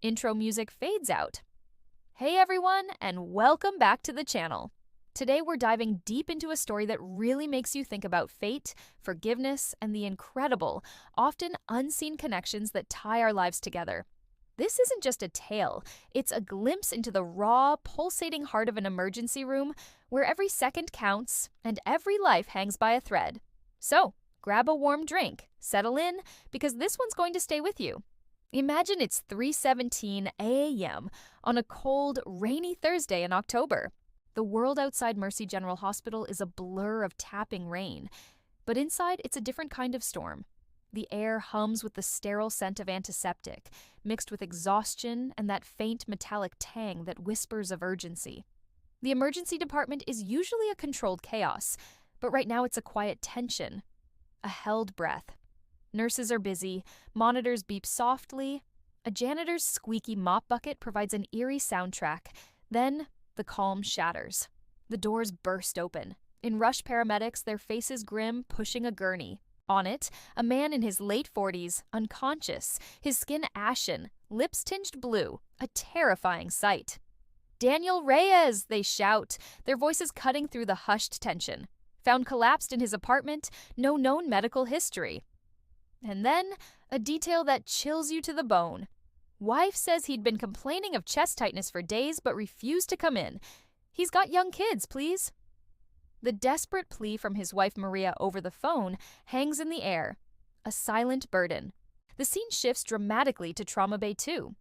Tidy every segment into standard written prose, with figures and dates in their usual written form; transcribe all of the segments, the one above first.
Intro music fades out. Hey everyone, and welcome back to the channel. Today we're diving deep into a story that really makes you think about fate, forgiveness, and the incredible, often unseen connections that tie our lives together. This isn't just a tale, it's a glimpse into the raw, pulsating heart of an emergency room where every second counts and every life hangs by a thread. So, grab a warm drink, settle in, because this one's going to stay with you. Imagine it's 3:17 a.m. on a cold, rainy Thursday in October. The world outside Mercy General Hospital is a blur of tapping rain, but inside it's a different kind of storm. The air hums with the sterile scent of antiseptic, mixed with exhaustion and that faint metallic tang that whispers of urgency. The emergency department is usually a controlled chaos, but right now it's a quiet tension, a held breath. Nurses are busy, monitors beep softly, a janitor's squeaky mop bucket provides an eerie soundtrack. Then, the calm shatters. The doors burst open. In rush paramedics, their faces grim, pushing a gurney. On it, a man in his late 40s, unconscious, his skin ashen, lips tinged blue, a terrifying sight. "Daniel Reyes!" they shout, their voices cutting through the hushed tension. Found collapsed in his apartment, no known medical history. And then, a detail that chills you to the bone. Wife says he'd been complaining of chest tightness for days but refused to come in. He's got young kids, please. The desperate plea from his wife Maria over the phone hangs in the air, a silent burden. The scene shifts dramatically to Trauma Bay 2.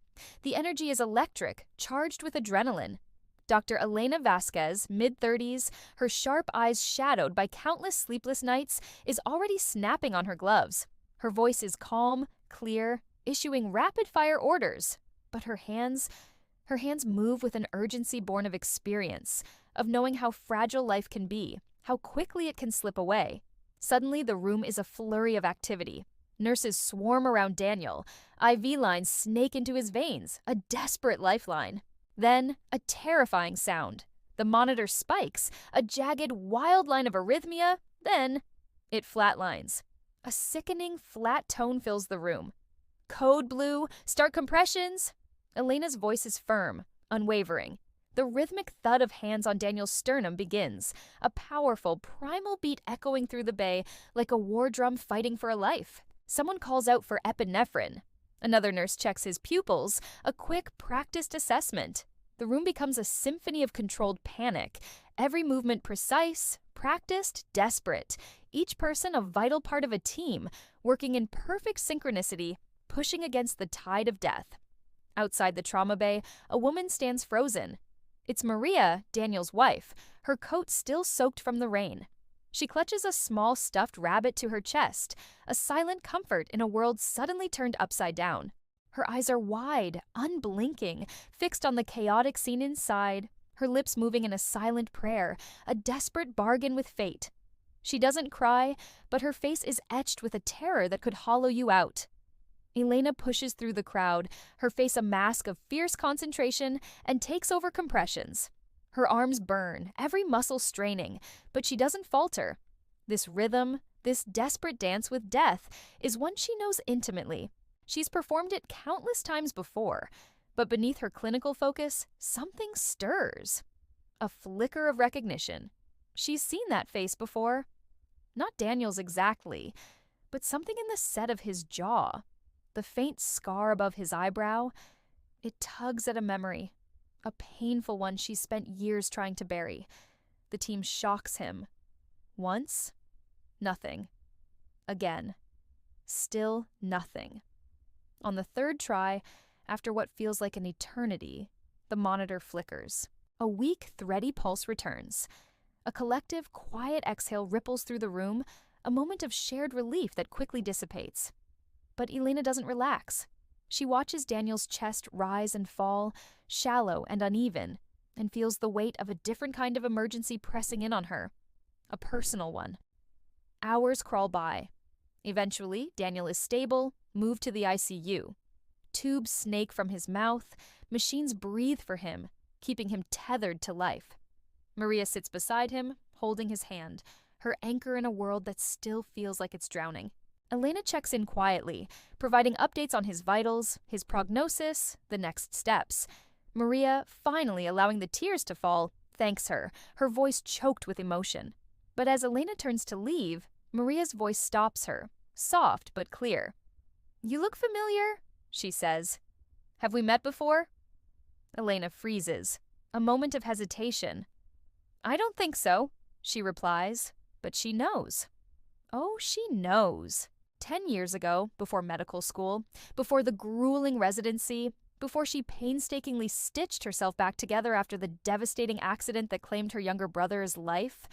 The energy is electric, charged with adrenaline. Dr. Elena Vasquez, mid-30s, her sharp eyes shadowed by countless sleepless nights, is already snapping on her gloves. Her voice is calm, clear, issuing rapid-fire orders, but her hands move with an urgency born of experience, of knowing how fragile life can be, how quickly it can slip away. Suddenly, the room is a flurry of activity. Nurses swarm around Daniel, IV lines snake into his veins, a desperate lifeline. Then, a terrifying sound. The monitor spikes, a jagged, wild line of arrhythmia, then it flatlines. A sickening, flat tone fills the room. "Code blue, start compressions!" Elena's voice is firm, unwavering. The rhythmic thud of hands on Daniel's sternum begins, a powerful, primal beat echoing through the bay like a war drum fighting for a life. Someone calls out for epinephrine. Another nurse checks his pupils, a quick, practiced assessment. The room becomes a symphony of controlled panic, every movement precise, practiced, desperate. Each person a vital part of a team, working in perfect synchronicity, pushing against the tide of death. Outside the trauma bay, a woman stands frozen. It's Maria, Daniel's wife, her coat still soaked from the rain. She clutches a small stuffed rabbit to her chest, a silent comfort in a world suddenly turned upside down. Her eyes are wide, unblinking, fixed on the chaotic scene inside, her lips moving in a silent prayer, a desperate bargain with fate. She doesn't cry, but her face is etched with a terror that could hollow you out. Elena pushes through the crowd, her face a mask of fierce concentration, and takes over compressions. Her arms burn, every muscle straining, but she doesn't falter. This rhythm, this desperate dance with death, is one she knows intimately. She's performed it countless times before, but beneath her clinical focus, something stirs. A flicker of recognition. She's seen that face before. Not Daniel's exactly, but something in the set of his jaw. The faint scar above his eyebrow, it tugs at a memory, a painful one she's spent years trying to bury. The team shocks him. Once, nothing. Again, still nothing. On the third try, after what feels like an eternity, the monitor flickers. A weak, thready pulse returns. A collective, quiet exhale ripples through the room, a moment of shared relief that quickly dissipates. But Elena doesn't relax. She watches Daniel's chest rise and fall, shallow and uneven, and feels the weight of a different kind of emergency pressing in on her. A personal one. Hours crawl by. Eventually, Daniel is stable, moved to the ICU. Tubes snake from his mouth, machines breathe for him, keeping him tethered to life. Maria sits beside him, holding his hand, her anchor in a world that still feels like it's drowning. Elena checks in quietly, providing updates on his vitals, his prognosis, the next steps. Maria, finally allowing the tears to fall, thanks her, her voice choked with emotion. But as Elena turns to leave, Maria's voice stops her, soft but clear. "You look familiar," she says. "Have we met before?" Elena freezes, a moment of hesitation. "I don't think so," she replies, but she knows. Oh, she knows. 10 years ago, before medical school, before the grueling residency, before she painstakingly stitched herself back together after the devastating accident that claimed her younger brother's life,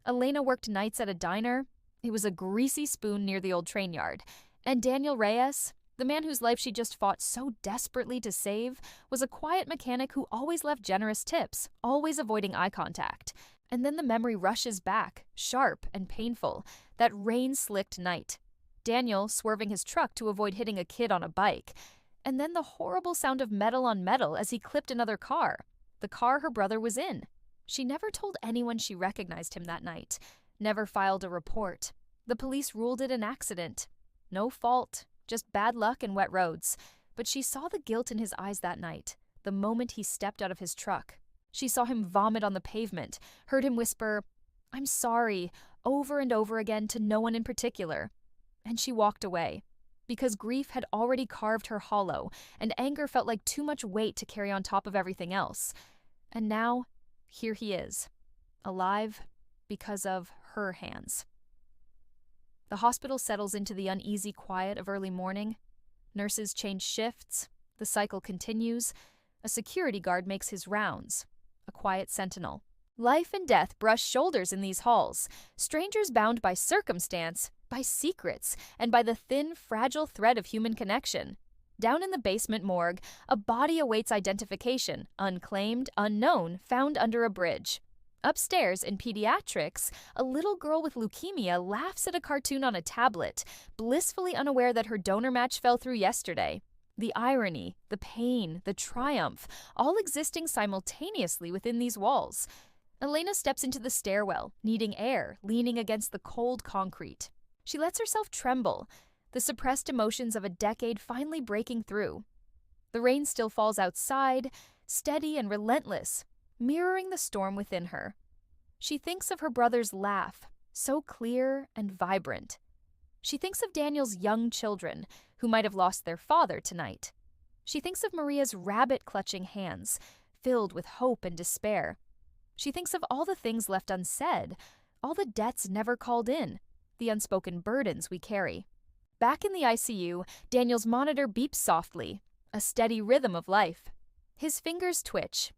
Elena worked nights at a diner. It was a greasy spoon near the old train yard. And Daniel Reyes, the man whose life she just fought so desperately to save, was a quiet mechanic who always left generous tips, always avoiding eye contact. And then the memory rushes back, sharp and painful, that rain-slicked night. Daniel swerving his truck to avoid hitting a kid on a bike. And then the horrible sound of metal on metal as he clipped another car, the car her brother was in. She never told anyone she recognized him that night, never filed a report. The police ruled it an accident. No fault, just bad luck and wet roads. But she saw the guilt in his eyes that night, the moment he stepped out of his truck. She saw him vomit on the pavement, heard him whisper, "I'm sorry," over and over again to no one in particular. And she walked away, because grief had already carved her hollow, and anger felt like too much weight to carry on top of everything else. And now, here he is, alive because of her hands. The hospital settles into the uneasy quiet of early morning. Nurses change shifts. The cycle continues. A security guard makes his rounds. A quiet sentinel. Life and death brush shoulders in these halls. Strangers bound by circumstance, by secrets, and by the thin, fragile thread of human connection. Down in the basement morgue, a body awaits identification, unclaimed, unknown, found under a bridge. Upstairs, in pediatrics, a little girl with leukemia laughs at a cartoon on a tablet, blissfully unaware that her donor match fell through yesterday. The irony, the pain, the triumph, all existing simultaneously within these walls. Elena steps into the stairwell, needing air, leaning against the cold concrete. She lets herself tremble, the suppressed emotions of a decade finally breaking through. The rain still falls outside, steady and relentless, mirroring the storm within her. She thinks of her brother's laugh, so clear and vibrant. She thinks of Daniel's young children, who might have lost their father tonight. She thinks of Maria's rabbit-clutching hands, filled with hope and despair. She thinks of all the things left unsaid, all the debts never called in, the unspoken burdens we carry. Back in the ICU, Daniel's monitor beeps softly, a steady rhythm of life. His fingers twitch.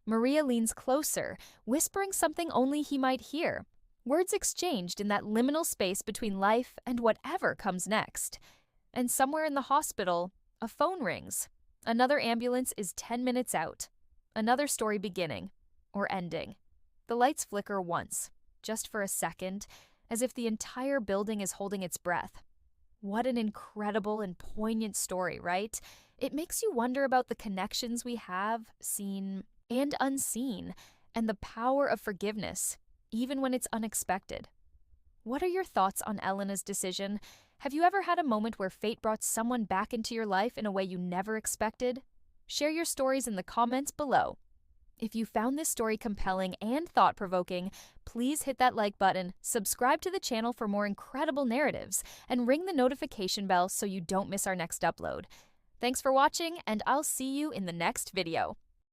Maria leans closer, whispering something only he might hear, words exchanged in that liminal space between life and whatever comes next. And somewhere in the hospital, a phone rings. Another ambulance is 10 minutes out. Another story beginning, or ending. The lights flicker once, just for a second, as if the entire building is holding its breath. What an incredible and poignant story, right? It makes you wonder about the connections we have, seen and unseen, and the power of forgiveness, even when it's unexpected. What are your thoughts on Elena's decision? Have you ever had a moment where fate brought someone back into your life in a way you never expected? Share your stories in the comments below. If you found this story compelling and thought-provoking, please hit that like button, subscribe to the channel for more incredible narratives, and ring the notification bell so you don't miss our next upload. Thanks for watching, and I'll see you in the next video.